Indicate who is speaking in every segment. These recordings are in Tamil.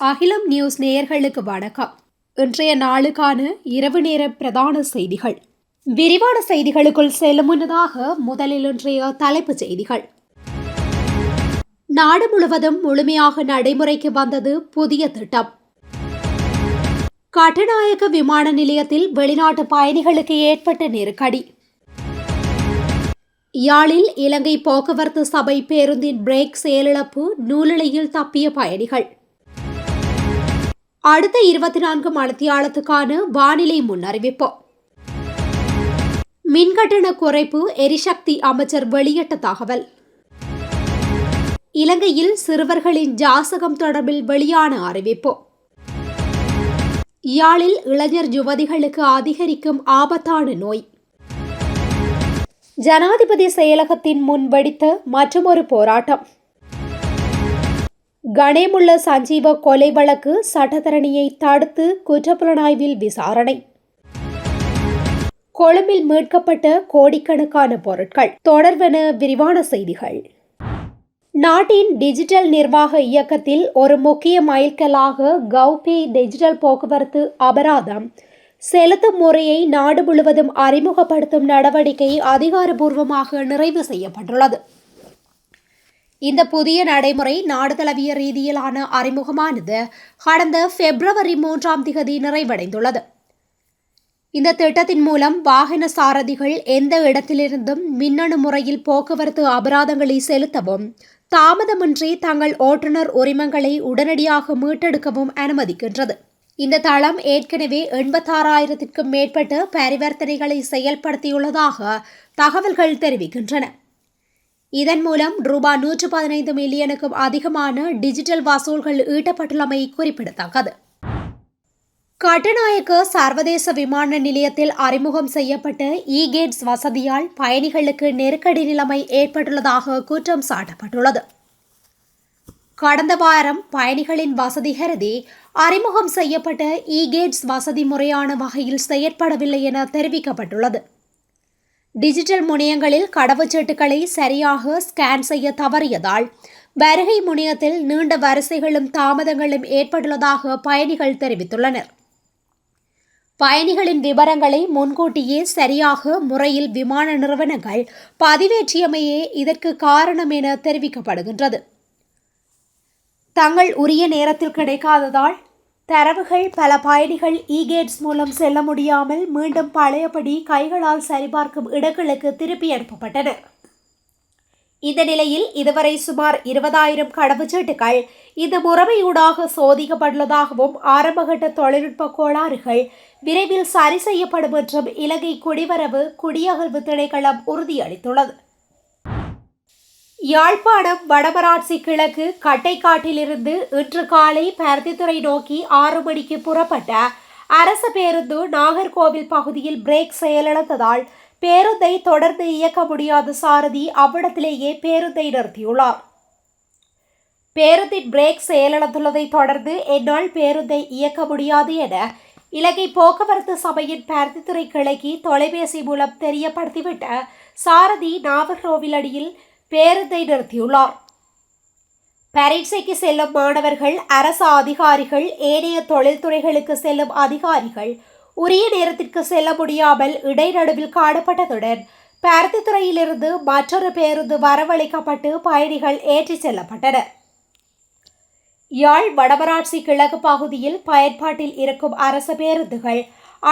Speaker 1: அகிலம் நியூஸ் நேயர்களுக்கு வணக்கம். இன்றைய நாளுக்கான இரவு நேர பிரதான செய்திகள். விரிவான செய்திகளுக்குள் செல்லும் முன்னதாக முதலில் இன்றைய தலைப்புச் செய்திகள். நாடு முழுவதும் முழுமையாக நடைமுறைக்கு வந்தது புதிய திட்டம். கட்டுநாயக்க விமான நிலையத்தில் வெளிநாட்டு பயணிகளுக்கு ஏற்பட்ட நெருக்கடி. யாழில் இலங்கை போக்குவரத்து சபை பேருந்தின் பிரேக் செயலிழப்பு, நூலிழையில் தப்பிய பயணிகள். அடுத்த 24 மணித்தியாலத்துக்கான வானிலை முன்னறிவிப்பு. மின்கட்டண குறைப்பு எரிசக்தி அமைச்சர் வெளியிட்ட தகவல். இலங்கையில் சிறுவர்களின் ஜாசகம் தொடர்பில் வெளியான அறிவிப்பு. யாழில் இளைஞர் யுவதிகளுக்கு அதிகரிக்கும் ஆபத்தான நோய். ஜனாதிபதி செயலகத்தின் முன் வெடித்த மற்றொரு போராட்டம். கணேமுள்ள சஞ்சீவ கொலை வழக்கு சட்டத்தரணியை தடுத்து குற்றப்புலனாய்வில் விசாரணை. கொழும்பில் மீட்கப்பட்ட கோடிக்கணக்கான பொருட்கள் தொடர்பென விரிவான செய்திகள். நாட்டின் டிஜிட்டல் நிர்வாக இயக்கத்தில் ஒரு முக்கிய மைல்கல்லாக கௌபே டிஜிட்டல் போக்குவரத்து அபராதம் செலுத்தும் முறையை நாடு முழுவதும் அறிமுகப்படுத்தும் நடவடிக்கை அதிகாரப்பூர்வமாக நிறைவு செய்யப்பட்டுள்ளது. இந்த புதிய நடைமுறை நாடு தழுவிய ரீதியிலான அறிமுகமானது கடந்த பிப்ரவரி 3 நிறைவடைந்துள்ளது. இந்த திட்டத்தின் மூலம் வாகன சாரதிகள் எந்த இடத்திலிருந்தும் மின்னணு முறையில் போக்குவரத்து அபராதங்களை செலுத்தவும் தாமதமின்றி தங்கள் ஓட்டுநர் உரிமங்களை உடனடியாக மீட்டெடுக்கவும் அனுமதிக்கின்றது. இந்த தளம் ஏற்கனவே 86,000க்கும் மேற்பட்ட பரிவர்த்தனைகளை செயல்படுத்தியுள்ளதாக தகவல்கள் தெரிவிக்கின்றன. இதன் மூலம் ரூபாய் 115 மில்லியனுக்கும் அதிகமான டிஜிட்டல் வசூல்கள் ஈட்டப்பட்டுள்ளமை குறிப்பிடத்தக்கது. கட்டுநாயக்க சர்வதேச விமான நிலையத்தில் அறிமுகம் செய்யப்பட்ட இ-கேட்ஸ் வசதியால் பயணிகளுக்கு நெருக்கடி நிலைமை ஏற்பட்டுள்ளதாக குற்றம் சாட்டப்பட்டுள்ளது. கடந்த வாரம் பயணிகளின் வசதி கருதி அறிமுகம் செய்யப்பட்ட இ-கேட்ஸ் வசதி முறையான வகையில் செயற்படவில்லை என தெரிவிக்கப்பட்டுள்ளது. டிஜிட்டல் முனையங்களில் கடவுச்சீட்டுகளை சரியாக ஸ்கேன் செய்ய தவறியதால் வருகை முனையத்தில் நீண்ட வரிசைகளும் தாமதங்களும் ஏற்பட்டுள்ளதாக பயணிகள் தெரிவித்துள்ளனர். பயணிகளின் விவரங்களை முன்கூட்டியே சரியாக முறையில் விமான நிறுவனங்கள் பதிவேற்றியமையே இதற்கு காரணம் என தெரிவிக்கப்படுகின்றது. தங்கள் உரிய நேரத்தில் கிடைக்காததால் தரவுகள் பல பயணிகள் இ-கேட்ஸ் மூலம் செல்ல முடியாமல் மீண்டும் பழையபடி கைகளால் சரிபார்க்கும் இடங்களுக்கு திருப்பி அனுப்பப்பட்டன. இந்த நிலையில் இதுவரை சுமார் 20,000 கடவுச்சீட்டுகள் இந்த முறைமையூடாக சோதிக்கப்பட்டுள்ளதாகவும் ஆரம்பகட்ட தொழில்நுட்ப கோளாறுகள் விரைவில் சரி செய்யப்படும் என்றும் இலங்கை குடிவரவு குடியகல்வு திணைக்களம் உறுதியளித்துள்ளது. யாழ்ப்பாணம் வடமராட்சி கிழக்கு கட்டைக்காட்டிலிருந்து இன்று காலை பருத்தித்துறை நோக்கி 6 மணிக்கு புறப்பட்ட அரசு பேருந்து நாகர்கோவில் பகுதியில் பிரேக் செயலிழந்ததால் பேருந்தை தொடர்ந்து இயக்க முடியாத சாரதி அவ்விடத்திலேயே பேருந்தை நிறுத்தியுள்ளார். பேருந்தின் பிரேக் செயலிழந்துள்ளதை தொடர்ந்து என்னால் பேருந்தை இயக்க முடியாது என இலங்கை போக்குவரத்து சபையின் பருத்தித்துறை கிளைக்கு தொலைபேசி மூலம் தெரியப்படுத்திவிட்ட சாரதி நாகர்கோவில் அடியில் பேருந்தை நிறுத்தியுள்ளார். பரீட்சைக்கு செல்லும் மாணவர்கள், அரசு அதிகாரிகள், ஏனைய தொழில்துறைகளுக்கு செல்லும் அதிகாரிகள் உரிய நேரத்திற்கு செல்ல முடியாமல் இடைநடுவில் காணப்பட்டதுடன் பருத்தித்துறையிலிருந்து மற்றொரு பேருந்து வரவழைக்கப்பட்டு பயணிகள் ஏற்றிச் செல்லப்பட்டனர். யாழ் வடமராட்சி கிழக்கு பகுதியில் பயன்பாட்டில் இருக்கும் அரசு பேருந்துகள்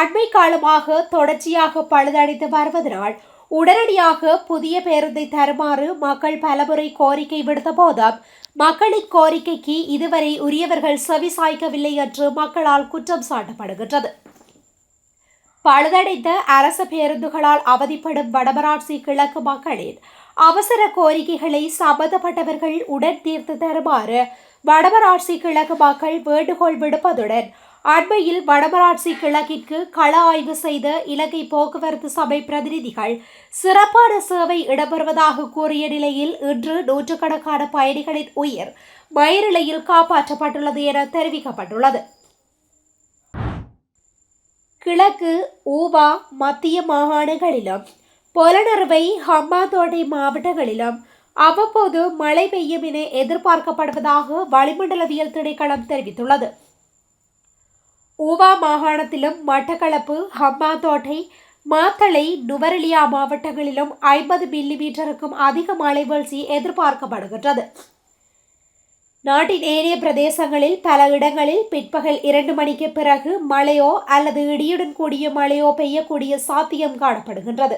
Speaker 1: அண்மை காலமாக தொடர்ச்சியாக பழுதடைந்து வருவதனால் உடனடியாக புதிய பேருந்தை தருமாறு மக்கள் பலமுறை கோரிக்கை விடுத்த போதும் மக்களின் கோரிக்கைக்கு இதுவரை உரியவர்கள் செவி சாய்க்கவில்லை என்று மக்களால் குற்றம் சாட்டப்படுகின்றது. பழுதடைந்த அரசு பேருந்துகளால் அவதிப்படும் வடமராட்சி கிழக்கு மக்களின் அவசர கோரிக்கைகளை சம்பந்தப்பட்டவர்கள் உடன் தீர்த்து தருமாறு வடமராட்சி கிழக்கு மக்கள் வேண்டுகோள் விடுப்பதுடன் அண்மையில் வடமராட்சி கிழக்கிற்கு கள ஆய்வு செய்த இலங்கை போக்குவரத்து சபை பிரதிநிதிகள் சிறப்பான சேவை இடம்பெறுவதாக கூறிய நிலையில் இன்று நூற்றுக்கணக்கான பயணிகளின் உயிர் மயிரிழையில் காப்பாற்றப்பட்டுள்ளது என தெரிவிக்கப்பட்டுள்ளது. கிழக்கு, ஊவா, மத்திய மாகாணங்களிலும் பொலனறுவை, ஹம்பாந்தோட்டை மாவட்டங்களிலும் அவ்வப்போது மழை பெய்யும் என எதிர்பார்க்கப்படுவதாக வளிமண்டலவியல் திணைக்களம் தெரிவித்துள்ளது. ஊவா மாகாணத்திலும் மட்டக்களப்பு, ஹம்பாந்தோட்டை, மாத்தளை, நுவரெலியா மாவட்டங்களிலும் 50 மில்லிமீட்டருக்கும் அதிக மழை வீழ்ச்சி எதிர்பார்க்கப்படுகின்றது. நாட்டின் ஏனைய பிரதேசங்களில் பல இடங்களில் பிற்பகல் 2 மணிக்கு பிறகு மழையோ அல்லது இடியுடன் கூடிய மழையோ பெய்யக்கூடிய சாத்தியம் காணப்படுகின்றது.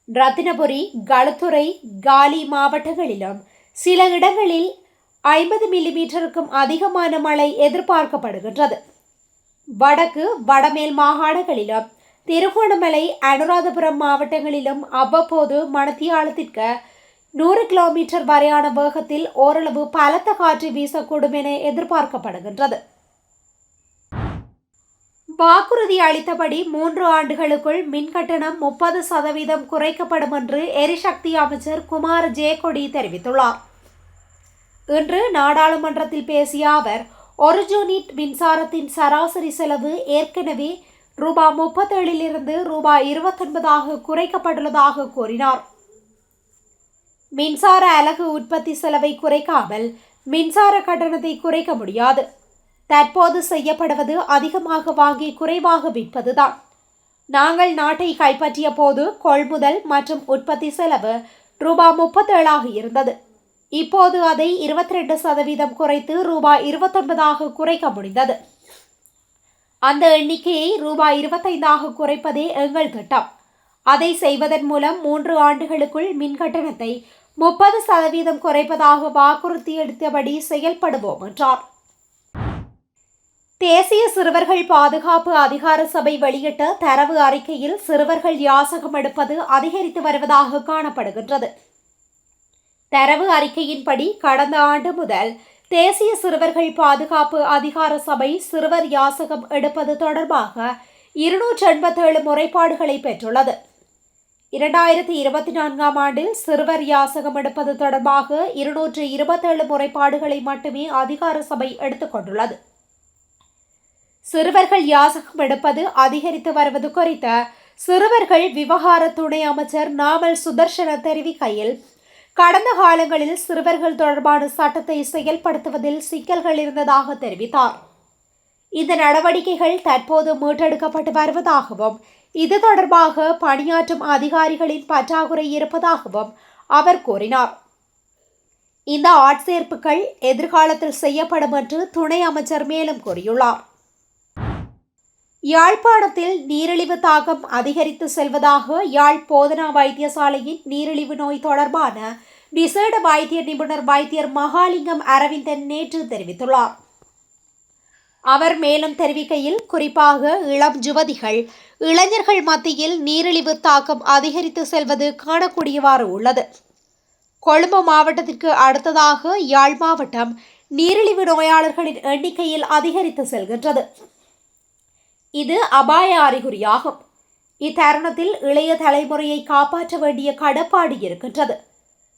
Speaker 1: ரத்தினபுரி, களுத்துறை, காலி மாவட்டங்களிலும் சில இடங்களில் 50 மில்லிமீட்டருக்கும் அதிகமான மழை எதிர்பார்க்கப்படுகின்றது. வடக்கு, வடமேல் மாகாணங்களிலும் திருகோணமலை, அனுராதபுரம் மாவட்டங்களிலும் அவ்வப்போது மணித்தியாலத்திற்கு 100 கிலோமீட்டர் வரையான வேகத்தில் ஓரளவு பலத்த காற்று வீசக்கூடும் என எதிர்பார்க்கப்படுகின்றது. வாக்குறுதி அளித்தபடி 3 ஆண்டுகளுக்குள் மின்கட்டணம் 30% குறைக்கப்படும் என்று எரிசக்தி அமைச்சர் குமார் ஜெயக்கொடி தெரிவித்துள்ளார். இன்று நாடாளுமன்றத்தில் பேசிய அவர், 1 யூனிட் மின்சாரத்தின் சராசரி செலவு ஏற்கனவே ரூபாய் 37 ரூபாய் 29 குறைக்கப்பட்டுள்ளதாக கூறினார். மின்சார அலகு உற்பத்தி செலவை குறைக்காமல் மின்சார கட்டணத்தை குறைக்க முடியாது. தற்போது செய்யப்படுவது அதிகமாக வாங்கி குறைவாக விற்பதுதான். நாங்கள் நாட்டை கைப்பற்றிய போது கொள்முதல் மற்றும் உற்பத்தி செலவு ரூபாய் 37 இருந்தது. இப்போது அதை 22% குறைத்து ரூபாய் 29 குறைக்க முடிந்தது. அந்த எண்ணிக்கையை ரூபாய் 25 குறைப்பதே எங்கள் திட்டம். அதை செய்வதன் மூலம் 3 ஆண்டுகளுக்குள் மின்கட்டணத்தை 30% குறைப்பதாக வாக்குறுதியளித்தபடி செயல்படுவோம் என்றார். தேசிய சிறுவர்கள் பாதுகாப்பு அதிகார சபை வெளியிட்ட தரவு அறிக்கையில் சிறுவர்கள் யாசகம் எடுப்பது அதிகரித்து வருவதாக காணப்படுகின்றது. தரவு அறிக்கையின்படி கடந்த ஆண்டு முதல் தேசிய சிறுவர்கள் பாதுகாப்பு அதிகார சபை சிறுவர் யாசகம் எடுப்பது தொடர்பாக 287 முறைப்பாடுகளை பெற்றுள்ளது. 2024ஆம் ஆண்டில் சிறுவர் யாசகம் எடுப்பது தொடர்பாக 227 முறைப்பாடுகளை மட்டுமே அதிகார சபை எடுத்துக்கொண்டுள்ளது. சிறுவர்கள் யாசகம் எடுப்பது அதிகரித்து வருவது குறித்த சிறுவர்கள் விவகார துணை அமைச்சர் நாமல் சுதர்ஷன தெரிவிக்கையில், கடந்த காலங்களில் சிறுவர்கள் தொடர்பான சட்டத்தை செயல்படுத்துவதில் சிக்கல்கள் இருந்ததாக தெரிவித்தார். இந்த நடவடிக்கைகள் தற்போது மீட்டெடுக்கப்பட்டு வருவதாகவும், இது தொடர்பாக பணியாற்றும் அதிகாரிகளின் பற்றாக்குறை இருப்பதாகவும் அவர் கூறினார். இந்த ஆட்சேர்ப்புகள் எதிர்காலத்தில் செய்யப்படும் என்று துணை அமைச்சர் மேலும் கூறியுள்ளார். யாழ்ப்பாணத்தில் நீரிழிவு தாக்கம் அதிகரித்து செல்வதாக யாழ் போதனா வைத்தியசாலையின் நீரிழிவு நோய் தொடர்பான விசேட வைத்திய நிபுணர் வைத்தியர் மகாலிங்கம் அரவிந்தன் நேற்று தெரிவித்துள்ளார். அவர் மேலும் தெரிவிக்கையில், குறிப்பாக இளம் யுவதிகள், இளைஞர்கள் மத்தியில் நீரிழிவு தாக்கம் அதிகரித்து செல்வது காணக்கூடியவாறு உள்ளது. கொழும்பு மாவட்டத்திற்கு அடுத்ததாக யாழ் மாவட்டம் நீரிழிவு நோயாளர்களின் எண்ணிக்கையில் அதிகரித்து செல்கின்றது. இது அபாய அறிகுறியாகும். இத்தருணத்தில் இளைய தலைமுறையை காப்பாற்ற வேண்டிய கடப்பாடு இருக்கின்றது.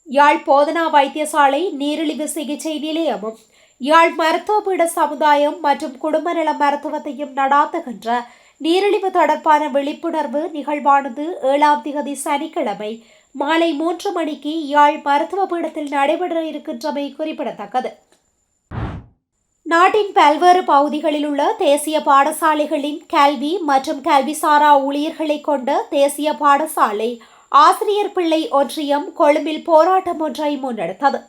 Speaker 1: யாழ் போதனா வைத்தியசாலை நீரிழிவு சிகிச்சை நிலையமும் யாழ் மருத்துவபீட சமுதாயம் மற்றும் குடும்ப நல மருத்துவத்தையும் நடாத்துகின்ற நீரிழிவு தொடர்பான விழிப்புணர்வு நிகழ்வானது 7ஆம் திகதி சனிக்கிழமை மாலை 3 மணிக்கு யாழ் மருத்துவ பீடத்தில் நடைபெற இருக்கின்றமை குறிப்பிடத்தக்கது. நாட்டின் பல்வேறு பகுதிகளில் உள்ள தேசிய பாடசாலைகளின் கல்வி மற்றும் கல்விசாரா ஊழியர்களை கொண்ட தேசிய பாடசாலை ஆசிரியர் பிள்ளை ஒன்றியம் கொழும்பில் போராட்டம் ஒன்றை முன்னெடுத்தது.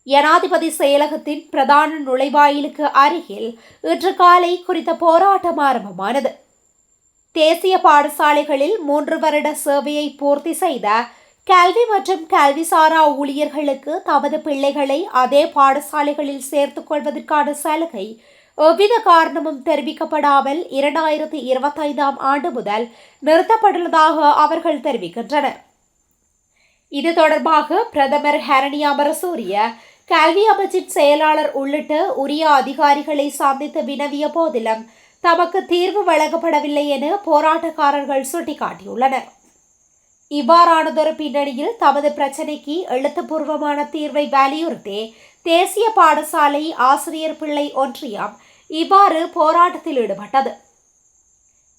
Speaker 1: ஜனாதிபதி செயலகத்தின் பிரதான நுழைவாயிலுக்கு அருகில் இன்று காலை குறித்த போராட்டம் ஆரம்பமானது. தேசிய பாடசாலைகளில் 3 வருட சேவையை பூர்த்தி செய்த கல்வி மற்றும் கல்விசாரா ஊழியர்களுக்கு தமது பிள்ளைகளை அதே பாடசாலைகளில் சேர்த்துக் கொள்வதற்கான சலுகை எவ்வித காரணமும் தெரிவிக்கப்படாமல் 2025ஆம் ஆண்டு முதல் நிறுத்தப்பட்டுள்ளதாக அவர்கள் தெரிவிக்கின்றனர். இது தொடர்பாக பிரதமர் ஹரணி அமரசூரிய, கல்வி அமைச்சின் செயலாளர் உள்ளிட்ட உரிய அதிகாரிகளை சந்தித்து வினவிய போதிலும் தமக்கு தீர்வு வழங்கப்படவில்லை என போராட்டக்காரர்கள் சுட்டிக்காட்டியுள்ளனர். இவ்வாறானதொரு பின்னணியில் தமது பிரச்சினைக்கு எழுத்துப்பூர்வமான தீர்வை வலியுறுத்தி தேசிய பாடசாலை ஆசிரியர் பிள்ளை ஒன்றியம் இவ்வாறு போராட்டத்தில் ஈடுபட்டது.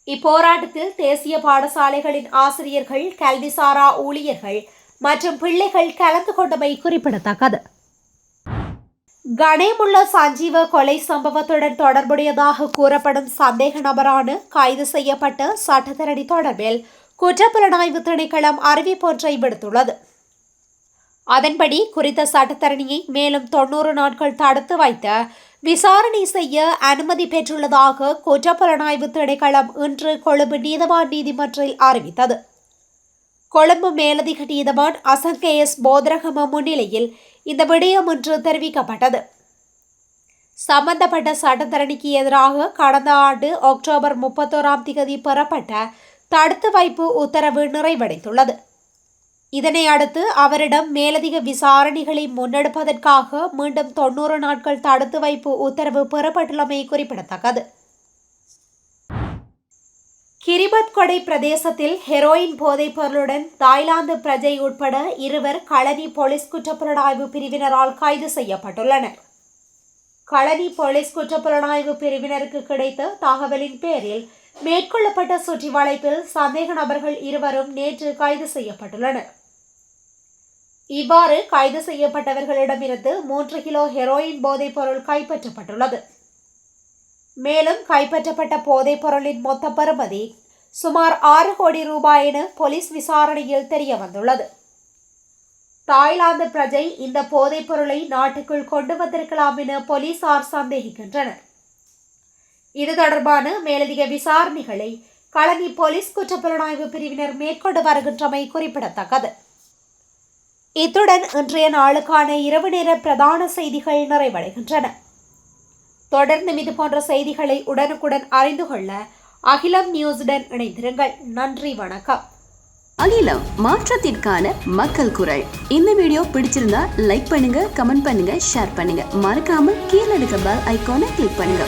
Speaker 1: இப்போராட்டத்தில் தேசிய பாடசாலைகளின் ஆசிரியர்கள், கல்விசாரா ஊழியர்கள் மற்றும் பிள்ளைகள் கலந்து கொண்டமை குறிப்பிடத்தக்கது. கணேமுள்ள சஞ்சீவ கொலை சம்பவத்துடன் தொடர்புடையதாக கூறப்படும் சந்தேக நபரான கைது செய்யப்பட்ட சட்டத்தரணி தொடர்பில் குற்றப்புலனாய்வு திணைக்களம் அறிவிப்பொன்றை விடுத்துள்ளது. அதன்படி குறித்த சட்டத்தரணியை மேலும் 90 நாட்கள் தடுத்து வைத்து விசாரணை செய்ய அனுமதி பெற்றுள்ளதாக குற்றப்புலனாய்வு திணைக்களம் இன்று கொழும்பு நீதவான் நீதிமன்றில் அறிவித்தது. கொழும்பு மேலதிக நீதவான் அசங்கேஎஸ் போதரகம முன்னிலையில் இந்த விடயம் இன்று தெரிவிக்கப்பட்டது. சம்பந்தப்பட்ட சட்டத்தரணிக்கு எதிராக கடந்த ஆண்டு அக்டோபர் 31 பெறப்பட்ட தடுத்து வைப்பு உத்தரவு நிறைவடைந்துள்ளது. இதனை அடுத்து அவரிடம் மேலதிக விசாரணைகளை முன்னெடுப்பதற்காக மீண்டும் 90 நாட்கள் தடுத்து வைப்பு உத்தரவு பெறப்பட்டுள்ளமை குறிப்பிடத்தக்கது. கிரிபத்கொடை பிரதேசத்தில் ஹெரோயின் போதைப் பொருளுடன் தாய்லாந்து பிரஜை உட்பட 2 களனி போலீஸ் குற்றப்புலனாய்வு பிரிவினரால் கைது செய்யப்பட்டுள்ளனர். களனி போலீஸ் குற்றப்புலனாய்வு பிரிவினருக்கு கிடைத்த தகவலின் பேரில் மேற்கொள்ளப்பட்ட சுற்றி வளைப்பில் சந்தேக நபர்கள் 2 நேற்று கைது செய்யப்பட்டுள்ளனர். இவ்வாறு கைது செய்யப்பட்டவர்களிடமிருந்து 3 கிலோ ஹெரோயின் போதைப் பொருள் கைப்பற்றப்பட்டுள்ளது. மேலும் கைப்பற்றப்பட்ட போதைப் பொருளின் மொத்த பெறுமதி சுமார் 6 கோடி ரூபாய் என போலீஸ் விசாரணையில் தெரிய வந்துள்ளது. தாய்லாந்து பிரஜை இந்த போதைப் பொருளை நாட்டுக்குள் கொண்டு வந்திருக்கலாம் என போலீசார் சந்தேகிக்கின்றனர். இது தொடர்பான மேலதிக விசாரணைகளை களனி போலீஸ் குற்றப்புலனாய்வு பிரிவினர் மேற்கொண்டு வருகின்றமை குறிப்பிடத்தக்கது. இத்துடன் இன்றைய நாளுக்கான இரவு நேர பிரதான செய்திகள் நிறைவடைகின்றன. தொடர்ந்து இது போன்ற செய்திகளை உடனுக்குடன் அறிந்து கொள்ள அகிலம் நியூஸுடன் இணைந்திருங்கள். நன்றி, வணக்கம்.
Speaker 2: அகிலம், மாற்றத்திற்கான மக்கள் குரல். இந்த வீடியோ பிடிச்சிருந்தா லைக் பண்ணுங்க, கமெண்ட் பண்ணுங்க, ஷேர் பண்ணுங்க. மறக்காம கீழே இருக்க பெல் ஐகானை கிளிக் பண்ணுங்க.